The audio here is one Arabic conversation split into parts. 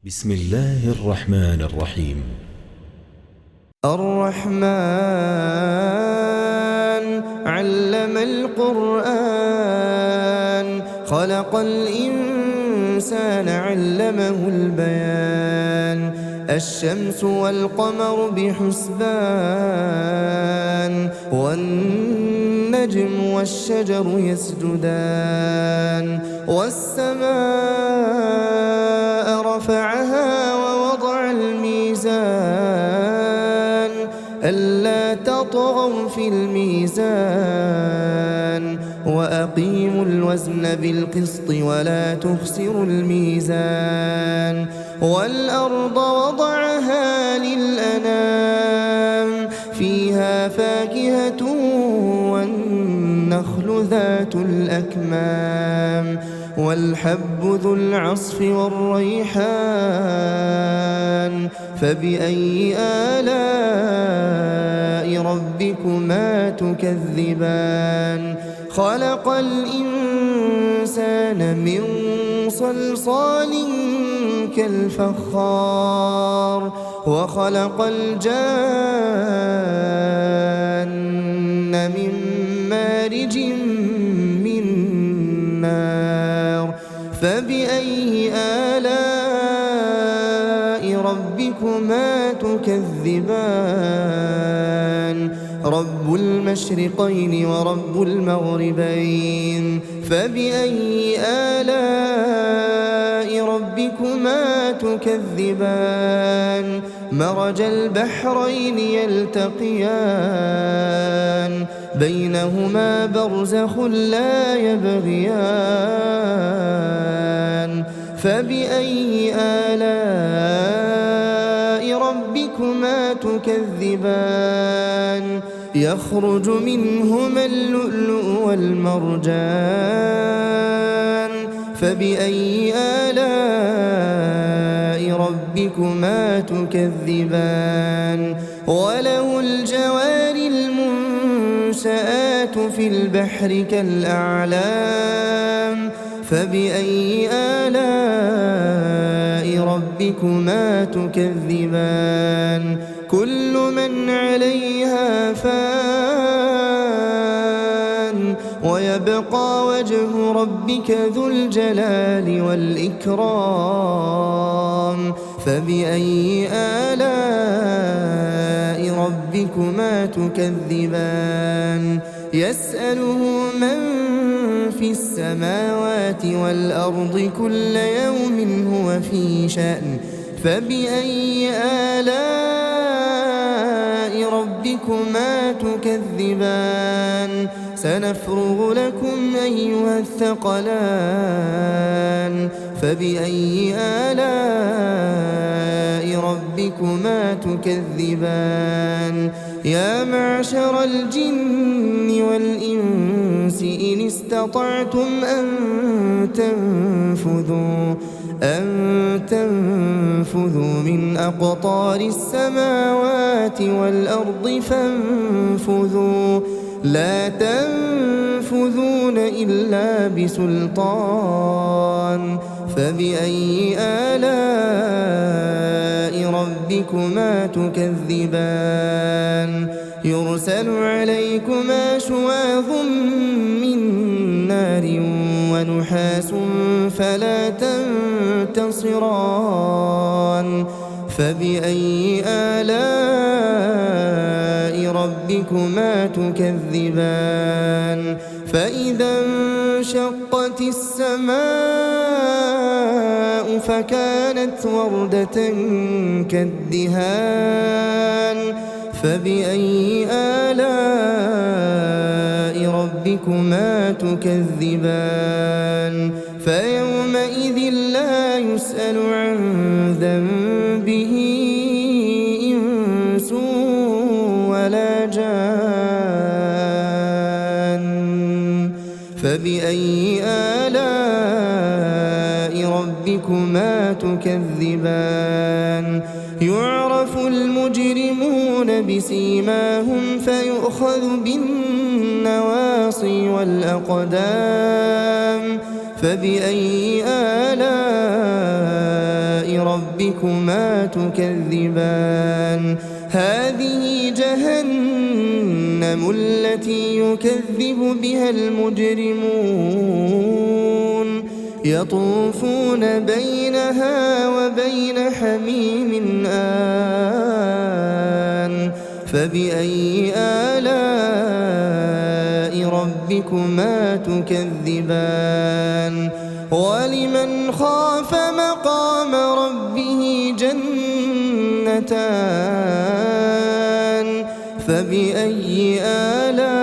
بسم الله الرحمن الرحيم. الرحمن علم القرآن خلق الإنسان علمه البيان الشمس والقمر بحسبان والنجم والشجر يسجدان والسماء رفعها ووضع الميزان ألا تطغوا في الميزان وأقيموا الوزن بالقسط ولا تخسروا الميزان والأرض وضعها للأنام فيها فاكهة والنخل ذات الأكمام والحب ذو العصف والريحان فبأي آلاء ربكما تكذبان خلق الإنسان من صلصال كالفخار وخلق الجان من مارج من نار فبأي آلاء ربكما تكذبان رب المشرقين ورب المغربين فبأي آلاء ربكما تكذبان مرج البحرين يلتقيان بينهما برزخ لا يبغيان فبأي آلاء ربكما تكذبان يخرج منهما اللؤلؤ والمرجان فبأي آلاء ربكما تكذبان وله الجوار المنشآت في البحر كالأعلام فبأي آلاء ربكما تكذبان كل من عليها فان ويبقى وجه ربك ذو الجلال والإكرام فبأي آلاء ربكما تكذبان يسأله من في السماوات والأرض كل يوم هو في شأن فبأي آلاء ربكما تكذبان سنفرغ لكم أيها الثقلان فبأي آلاء ربكما تكذبان يا معشر الجن والإنس إن استطعتم أن تنفذوا من أقطار السماوات والأرض فانفذوا لا تنفذون إلا بسلطان فبأي آلاء ربكما تكذبان يرسل عليكما شواظ من نار ونحاس فلا تنتصران فبأي آلاء ربكما تكذبان فإذا انشقت السماء فكانت وردة كالدهان فبأي آلاء ربكما تكذبان فيومئذ لا يسأل عن ذنبه إنس ولا جان فبأي آلاء ربكما تكذبان يعرف المجرمون بسيماهم فيؤخذ بالنواصي والأقدام فبأي آلاء ربكما تكذبان هذه جهنم التي يكذب بها المجرمون يطوفون بينها وبين حميم آن فبأي آلاء ربكما تكذبان ولمن خاف مقام ربه جنتان فبأي آلاء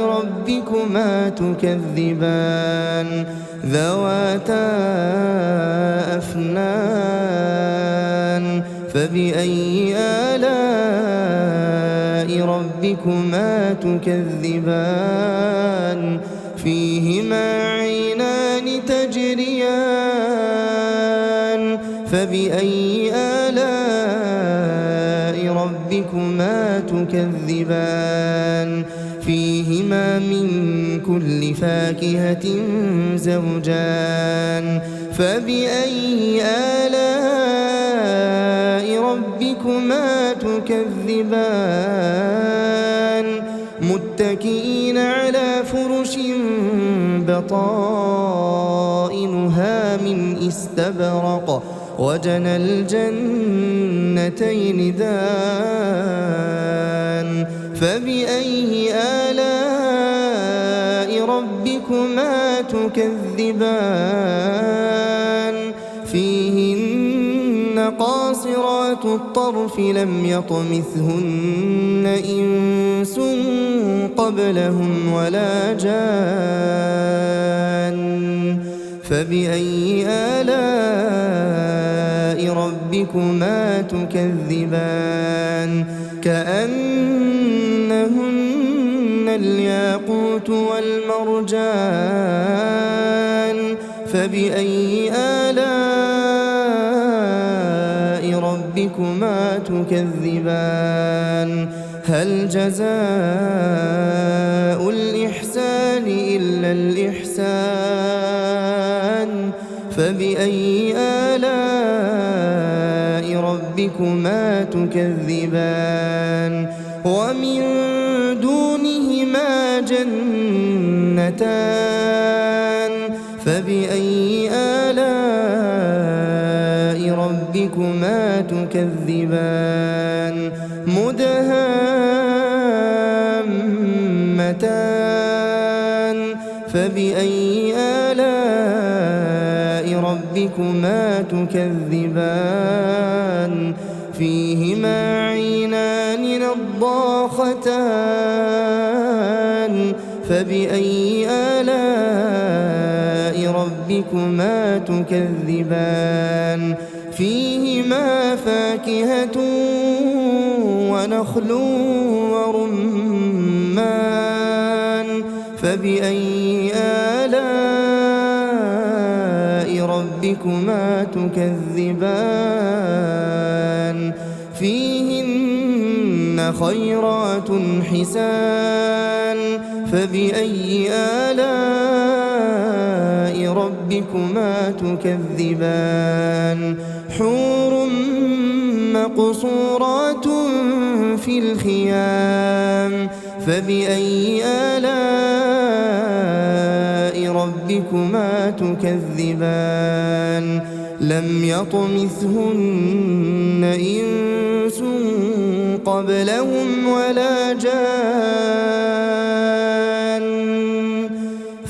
ربكما تكذبان ذواتا أفنان فبأي آلاء ربكما تكذبان فيهما عينان تجريان فبأي آلاء ربكما تكذبان فيهما من كل فاكهة زوجان فبأي آلاء ربكما تكذبان متكئين على فرش بطائنها من استبرق وجنى الجنتين دان فبأي آلاء ربكما تكذبان فيهن قاصرات الطرف لم يطمثهن إنس قبلهم ولا جان فبأي آلاء ربكما تكذبان كأنهن الياقوت والمرجان فبأي آلاء ربكما تكذبان هل جزاء الإحسان إلا الإحسان فبأي آلاء ربكما تكذبان ومن دونهما جنتان فبأي آلاء ربكما تكذبان مدهامتان فبأي آلاء ربكما تكذبان فيهما عينان نضاختان فبأي آلاء ربكما تكذبان فيهما فاكهة ونخل ورمان فبأي آلاء ربكما تكذبان فيهن خيرات حسان فبأي آلاء ربكما تكذبان حور مقصورات في الخيام فبأي آلاء ربكما تكذبان لم يطمثهن إنس قبلهم ولا جان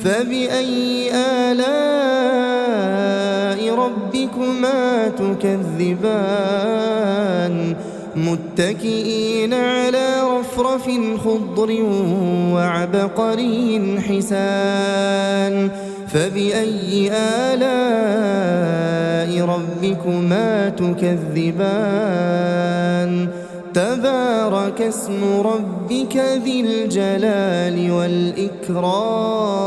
فبأي آلاء ربكما تكذبان متكئين على رفرف خضر وعبقري حسان فبأي آلاء ربكما تكذبان تبارك اسم ربك ذي الجلال والإكرام